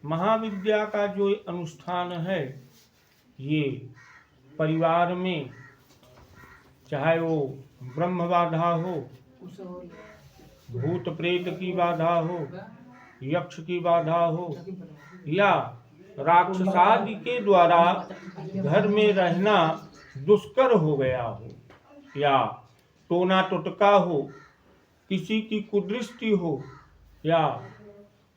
महाविद्या का जो अनुष्ठान है ये परिवार में, चाहे वो ब्रह्म बाधा हो, भूत प्रेत की बाधा हो, यक्ष की बाधा हो, या राक्षसादि के द्वारा घर में रहना दुष्कर हो गया हो, या टोना टोटका हो, किसी की कुदृष्टि हो, या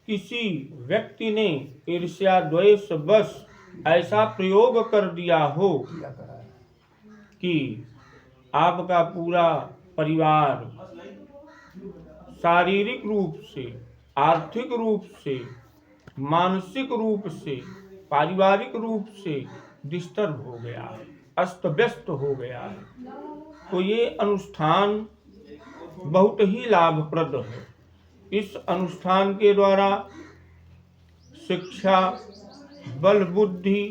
किसी व्यक्ति ने ईर्ष्या द्वेष बस ऐसा प्रयोग कर दिया हो कि आपका पूरा परिवार शारीरिक रूप से, आर्थिक रूप से, मानसिक रूप से, पारिवारिक रूप से डिस्टर्ब हो गया है, अस्त व्यस्त हो गया है, तो ये अनुष्ठान बहुत ही लाभप्रद है। इस अनुष्ठान के द्वारा शिक्षा, बल बुद्धि,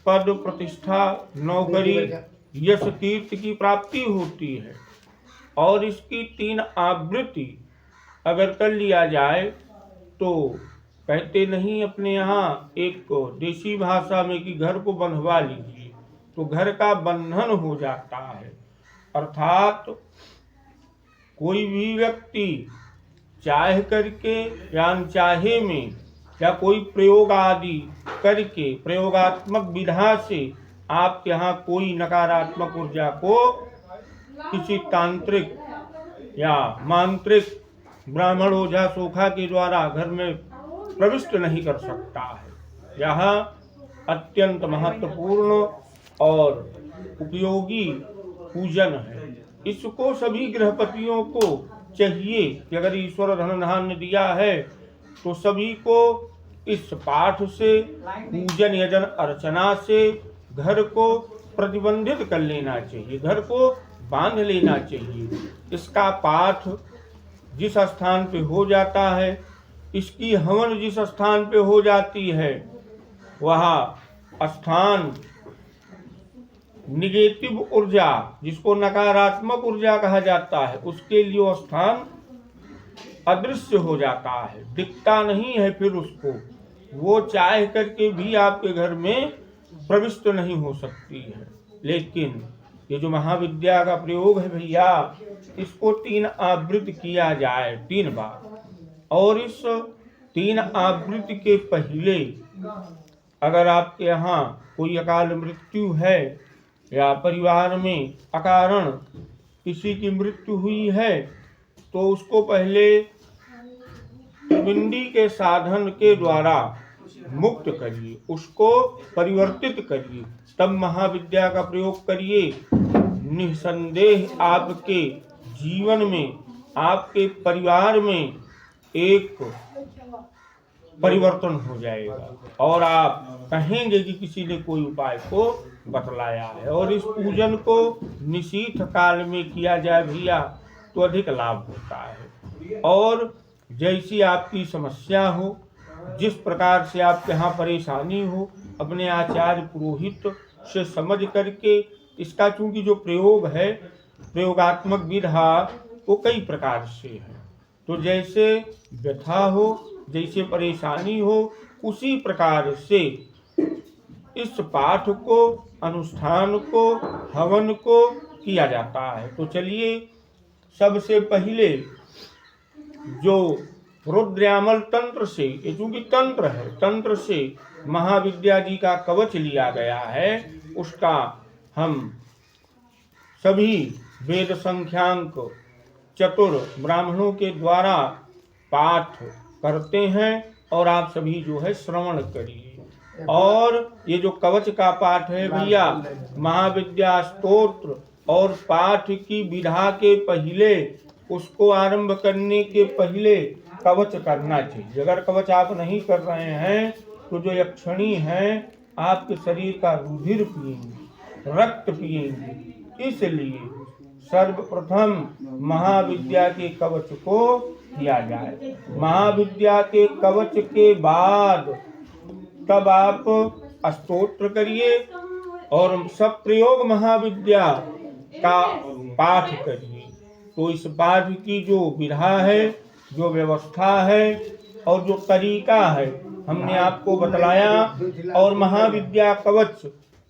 पद प्रतिष्ठा, नौकरी, यश कीर्ति की प्राप्ति होती है। और इसकी 3 आवृत्ति अगर कर लिया जाए तो कहते नहीं अपने यहाँ एक देसी भाषा में कि घर को बंधवा लीजिए, तो घर का बंधन हो जाता है। अर्थात कोई भी व्यक्ति चाह करके या अनचाहे में या कोई प्रयोग आदि करके, प्रयोगात्मक विधा से आपके यहाँ कोई नकारात्मक ऊर्जा को किसी तांत्रिक या मांत्रिक ब्राह्मण ओझा सोखा के द्वारा घर में प्रविष्ट नहीं कर सकता है। यह अत्यंत महत्वपूर्ण और उपयोगी पूजन है। इसको सभी गृहपतियों को चाहिए कि अगर ईश्वर धन धान्य दिया है तो सभी को इस पाठ से, पूजन यजन अर्चना से घर को प्रतिबंधित कर लेना चाहिए, घर को बांध लेना चाहिए। इसका पाठ जिस स्थान पे हो जाता है, इसकी हवन जिस स्थान पे हो जाती है, वह स्थान निगेटिव ऊर्जा, जिसको नकारात्मक ऊर्जा कहा जाता है, उसके लिए वो स्थान अदृश्य हो जाता है, दिखता नहीं है। फिर उसको वो चाह करके भी आपके घर में प्रविष्ट नहीं हो सकती है। लेकिन ये जो महाविद्या का प्रयोग है भैया, इसको 3 आवृत्ति किया जाए 3 बार। और इस 3 आवृत्ति के पहले अगर आपके यहाँ कोई अकाल मृत्यु है या परिवार में अकारण किसी की मृत्यु हुई है, तो उसको पहले त्रिविंडी के साधन के द्वारा मुक्त करिए, उसको परिवर्तित करिए, तब महाविद्या का प्रयोग करिए। निसंदेह आपके जीवन में, आपके परिवार में एक परिवर्तन हो जाएगा और आप कहेंगे कि किसी ने कोई उपाय को बतलाया है। और इस पूजन को निशीथ काल में किया जाए भैया तो अधिक लाभ होता है। और जैसी आपकी समस्या हो, जिस प्रकार से आपके यहाँ परेशानी हो, अपने आचार्य पुरोहित से समझ करके इसका, चूंकि जो प्रयोग है प्रयोगात्मक विधा वो कई प्रकार से है, तो जैसे व्यथा हो, जैसे परेशानी हो, उसी प्रकार से इस पाठ को, अनुष्ठान को, हवन को किया जाता है। तो चलिए सबसे पहले जो रुद्रयामल तंत्र से, ये चूंकि तंत्र है, तंत्र से महाविद्या जी का कवच लिया गया है, उसका हम सभी वेद संख्यांक चतुर ब्राह्मणों के द्वारा पाठ करते हैं और आप सभी जो है श्रवण करिए। और ये जो कवच का पाठ है भैया, महाविद्या स्तोत्र और पाठ की विधा के पहले, उसको आरंभ करने के पहले कवच करना चाहिए। अगर कवच आप नहीं कर रहे हैं तो जो यक्षणी हैं आपके शरीर का रुधिर पिएंगे, रक्त पिएंगे। इसलिए सर्वप्रथम महाविद्या के कवच को किया जाए। महाविद्या के कवच के बाद तब आप स्तोत्र करिए और सब प्रयोग महाविद्या का पाठ करिए। तो इस पाठ की जो विधा है, जो व्यवस्था है और जो तरीका है, हमने आपको बतलाया, और महाविद्या कवच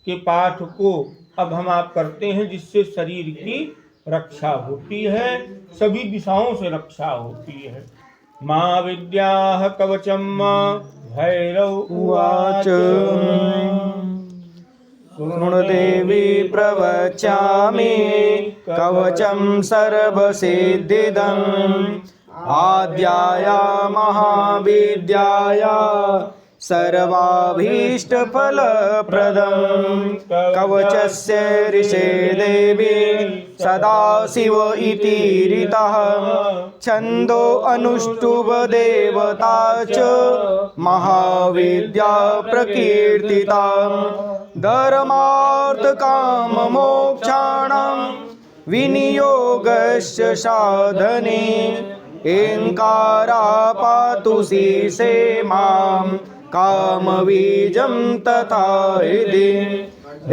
के पाठ को अब हम आप करते हैं, जिससे शरीर की रक्षा होती है, सभी दिशाओं से रक्षा होती है। महाविद्या कवचम भैरव उवाच शृणुदेवी प्रवचामि कवचं सर्वसिद्धिदम् आद्याया महाविद्याया सर्वाभीष्टफलप्रदम् कवचस्य ऋषे देवी सदाशिव इति ऋतः छन्दो अनुष्टुभ देवता च महाविद्या प्रकीर्तिता धर्मार्थकाममोक्षाणां विनियोगस्य साधने एङ्कारापातु शीर्षे मां कामबीजं तथा हृदि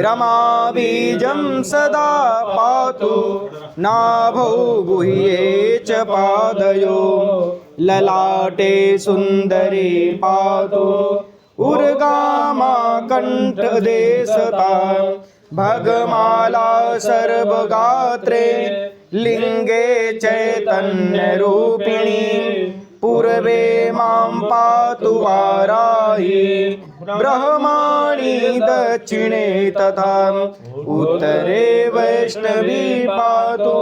रमाबीजं सदा पातु नाभौ गुह्ये च पादयो ललाटे सुन्दरी पातु उर्गामा कण्ठदेशतां भगमाला सर्वगात्रे लिंगे चैतन्यरूपिणी पूर्वे मां पातु वाराही ब्रह्माणि दक्षिणे तथा उत्तरे वैष्णवी पातु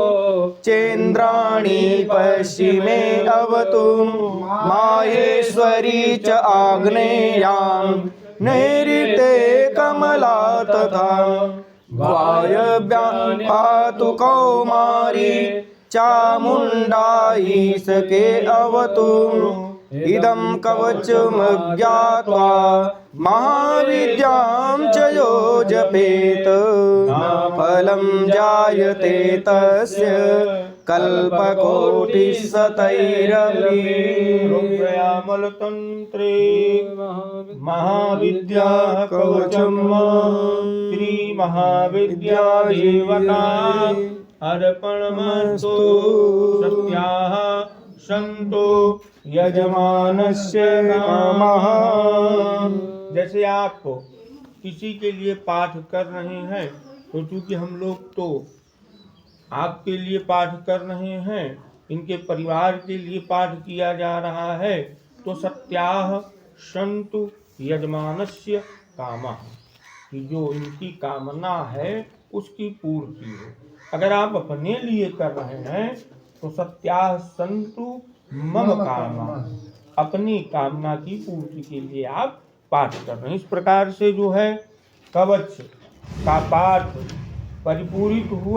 चेन्द्राणि पश्चिमे अवतु माहेश्वरी च आग्नेयां नैऋते कमला तथा वायव्यां पातु कौमारी चामुण्डा ईशके अवतु इदं कवचमज्ञात्वा महाविद्यां च यो जपेत फलं जायते तस्य कल्पकोटिशतैरपि। रुद्रयामलतन्त्रे महाविद्या कवचम् श्री महाविद्या देवता अर्पणमस्तु सत्याः सन्तो यजमानस्य कामः। जैसे आप किसी के लिए पाठ कर रहे हैं, तो चूंकि हम लोग तो आपके लिए पाठ कर रहे हैं, इनके परिवार के लिए पाठ किया जा रहा है, तो सत्याः सन्तु यजमानस्य कामः, कि जो इनकी कामना है उसकी पूर्ति हो। अगर आप अपने लिए कर रहे हैं तो सत्याः सन्तु मम कामः, अपनी कामना की पूर्ति के लिए आप पाठ कर रहे हैं। इस प्रकार से जो है कवच का पाठ परिपूरित हुआ।